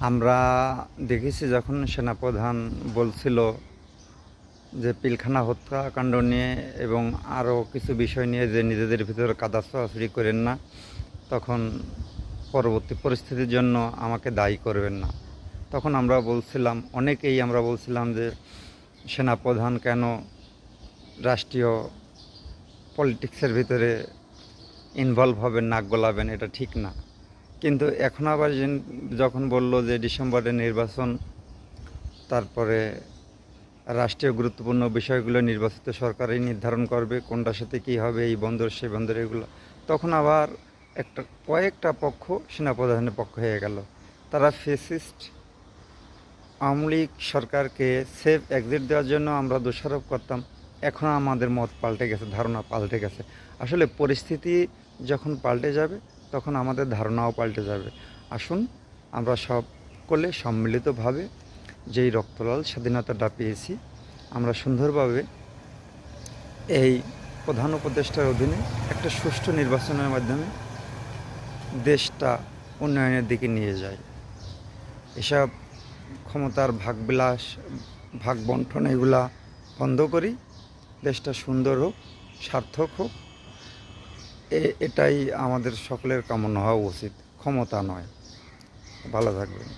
আমরা দেখেছি যখন সেনাপ্রধান বলছিল যে পিলখানা হত্যাকাণ্ড নিয়ে এবং আরও কিছু বিষয় নিয়ে যে নিজেদের ভিতরে কাদা ছোঁড়াছুড়ি করেন না, তখন পরবর্তী পরিস্থিতির জন্য আমাকে দায়ী করবেন না। তখন আমরা বলছিলাম, অনেকেই আমরা বলছিলাম যে সেনাপ্রধান কেন রাষ্ট্রীয় পলিটিক্সের ভিতরে ইনভলভ হবেন, নাক গলাবেন, এটা ঠিক না। কিন্তু এখন আবার যখন বলল যে ডিসেম্বরে নির্বাচন, তারপরে রাষ্ট্রীয় গুরুত্বপূর্ণ বিষয়গুলো নির্বাচিত সরকারই নির্ধারণ করবে, কোনটার সাথে কী হবে, এই বন্দর সেই বন্দর এগুলো, তখন আবার কয়েকটা পক্ষ সেনাপ্রধানের পক্ষ হয়ে গেল। তারা ফেসিস্ট আওয়ামী লীগ সরকারকে সেফ এক্সিট দেওয়ার জন্য আমরা দোষারোপ করতাম। এখন আমাদের মত পাল্টে গেছে, ধারণা পাল্টে গেছে। আসলে পরিস্থিতি যখন পাল্টে যাবে তখন আমাদের ধারণাও পাল্টে যাবে। আসুন আমরা সকলে সম্মিলিতভাবে যেই রক্তলাল স্বাধীনতাটা পেয়েছি, আমরা সুন্দরভাবে এই প্রধান উপদেষ্টার অধীনে একটা সুষ্ঠু নির্বাচনের মাধ্যমে দেশটা উন্নয়নের দিকে নিয়ে যায়। এসব ক্ষমতার ভাগবিলাস, ভাগ বন্টন এগুলা বন্ধ করি, দেশটা সুন্দর হোক, সার্থক হোক, এটাই আমাদের সকলের কামনা হওয়া উচিত, ক্ষমতা নয়। ভালো থাকবেন।